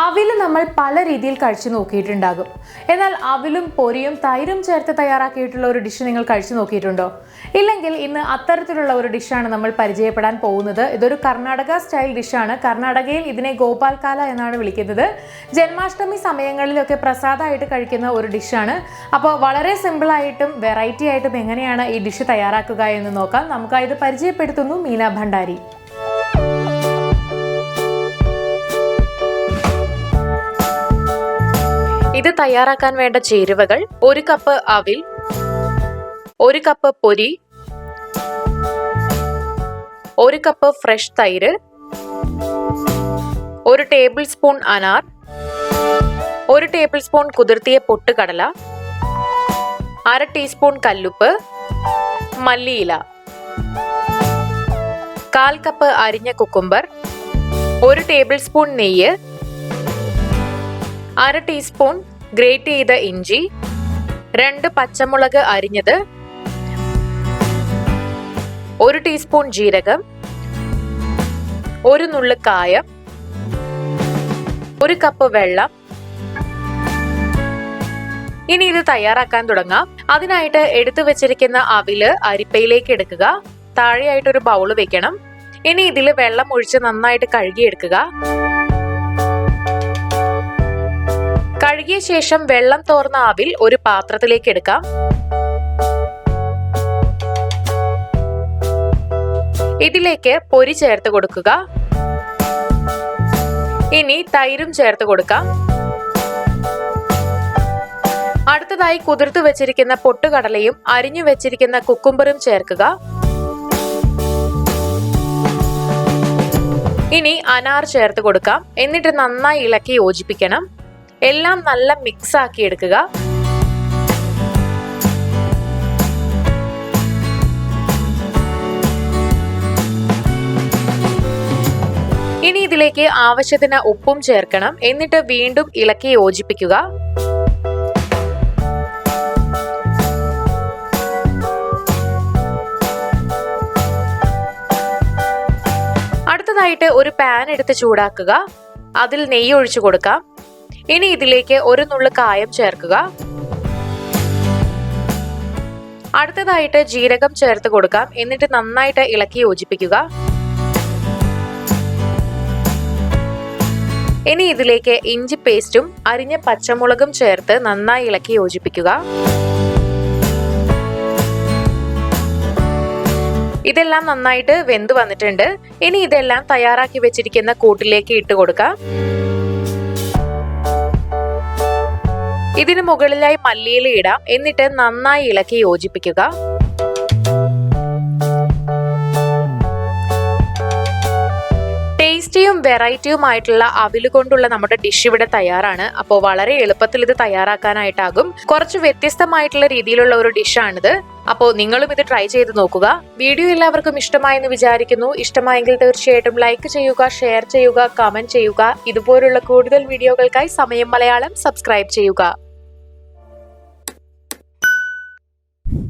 അവിൽ നമ്മൾ പല രീതിയിൽ കഴിച്ചു നോക്കിയിട്ടുണ്ടാകും. എന്നാൽ അവിലും പൊരിയും തൈരും ചേർത്ത് തയ്യാറാക്കിയിട്ടുള്ള ഒരു ഡിഷ് നിങ്ങൾ കഴിച്ചു നോക്കിയിട്ടുണ്ടോ? ഇല്ലെങ്കിൽ ഇന്ന് അത്തരത്തിലുള്ള ഒരു ഡിഷാണ് നമ്മൾ പരിചയപ്പെടാൻ പോകുന്നത്. ഇതൊരു കർണാടക സ്റ്റൈൽ ഡിഷാണ്. കർണാടകയിൽ ഇതിനെ ഗോപാൽക്കാല എന്നാണ് വിളിക്കുന്നത്. ജന്മാഷ്ടമി സമയങ്ങളിലൊക്കെ പ്രസാദമായിട്ട് കഴിക്കുന്ന ഒരു ഡിഷാണ്. അപ്പോൾ വളരെ സിമ്പിളായിട്ടും വെറൈറ്റി ആയിട്ടും എങ്ങനെയാണ് ഈ ഡിഷ് തയ്യാറാക്കുക എന്ന് നോക്കാം. നമുക്ക് ഇത് പരിചയപ്പെടുത്തുന്നു മീന ഭണ്ഡാരി. ഇത് തയ്യാറാക്കാൻ വേണ്ട ചേരുവകൾ: 1 കപ്പ് അവിൽ, 1 കപ്പ് പൊരി, 1 കപ്പ് ഫ്രഷ് തൈര്, 1 ടേബിൾ സ്പൂൺ അനാർ, 1 ടേബിൾ സ്പൂൺ കുതിർത്തിയ പൊട്ടുകടല, 1/2 ടീസ്പൂൺ കല്ലുപ്പ്, മല്ലിയില, 1/4 കപ്പ് അരിഞ്ഞ കുക്കുംബർ, 1 ടേബിൾ സ്പൂൺ നെയ്യ്, 1/2 ടീസ്പൂൺ ഗ്രേറ്റ് ചെയ്ത ഇഞ്ചി, 2 പച്ചമുളക് അരിഞ്ഞത്, 1 ടീസ്പൂൺ ജീരകം, 1 നുള്ള് കായം, 1 കപ്പ് വെള്ളം. ഇനി ഇത് തയ്യാറാക്കാൻ തുടങ്ങാം. അതിനായിട്ട് എടുത്തു വെച്ചിരിക്കുന്ന അവില് അരിപ്പയിലേക്ക് എടുക്കുക. താഴെയായിട്ടൊരു ബൗള് വെക്കണം. ഇനി ഇതിൽ വെള്ളം ഒഴിച്ച് നന്നായിട്ട് കഴുകിയെടുക്കുക. കഴുകിയ ശേഷം വെള്ളം തോർന്ന അവിൽ ഒരു പാത്രത്തിലേക്ക് എടുക്കാം. ഇതിലേക്ക് പൊരി ചേർത്ത് കൊടുക്കുക. ഇനി തൈരും ചേർത്ത് കൊടുക്കാം. അടുത്തതായി കുതിർത്തു വെച്ചിരിക്കുന്ന പൊട്ടുകടലയും അരിഞ്ഞു വെച്ചിരിക്കുന്ന കുക്കുംബറും ചേർക്കുക. ഇനി അനാർ ചേർത്ത് കൊടുക്കാം. എന്നിട്ട് നന്നായി ഇളക്കി യോജിപ്പിക്കണം. എല്ലാം നല്ല മിക്സ് ആക്കി എടുക്കുക. ഇനി ഇതിലേക്ക് ആവശ്യത്തിന് ഉപ്പും ചേർക്കണം. എന്നിട്ട് വീണ്ടും ഇളക്കി യോജിപ്പിക്കുക. അടുത്തതായിട്ട് ഒരു പാൻ എടുത്ത് ചൂടാക്കുക. അതിൽ നെയ്യ് ഒഴിച്ചു കൊടുക്കാം. ഇനി ഇതിലേക്ക് 1 നുള്ള് കായം ചേർക്കുക. അടുത്തതായിട്ട് ജീരകം ചേർത്ത് കൊടുക്കാം. എന്നിട്ട് നന്നായിട്ട് ഇളക്കി യോജിപ്പിക്കുക. ഇനി ഇതിലേക്ക് ഇഞ്ചി പേസ്റ്റും അരിഞ്ഞ പച്ചമുളകും ചേർത്ത് നന്നായി ഇളക്കി യോജിപ്പിക്കുക. ഇതെല്ലാം നന്നായിട്ട് വെന്ത് വന്നിട്ടുണ്ട്. ഇനി ഇതെല്ലാം തയ്യാറാക്കി വെച്ചിരിക്കുന്ന കൂട്ടിലേക്ക് ഇട്ട് കൊടുക്കാം. ഇതിന് മുകളിലായി മല്ലിയില ഇടാം. എന്നിട്ട് നന്നായി ഇളക്കി യോജിപ്പിക്കുക. ടേസ്റ്റിയും വെറൈറ്റിയുമായിട്ടുള്ള അവില് കൊണ്ടുള്ള നമ്മുടെ ഡിഷ് ഇവിടെ തയ്യാറാണ്. അപ്പോൾ വളരെ എളുപ്പത്തിൽ ഇത് തയ്യാറാക്കാനായിട്ടാകും. കുറച്ച് വ്യത്യസ്തമായിട്ടുള്ള രീതിയിലുള്ള ഒരു ഡിഷാണിത്. അപ്പോൾ നിങ്ങളും ഇത് ട്രൈ ചെയ്ത് നോക്കുക. വീഡിയോ എല്ലാവർക്കും ഇഷ്ടമായെന്ന് വിചാരിക്കുന്നു. ഇഷ്ടമായെങ്കിൽ തീർച്ചയായിട്ടും ലൈക്ക് ചെയ്യുക, ഷെയർ ചെയ്യുക, കമന്റ് ചെയ്യുക. ഇതുപോലുള്ള കൂടുതൽ വീഡിയോകൾക്കായി സമയം മലയാളം സബ്സ്ക്രൈബ് ചെയ്യുക.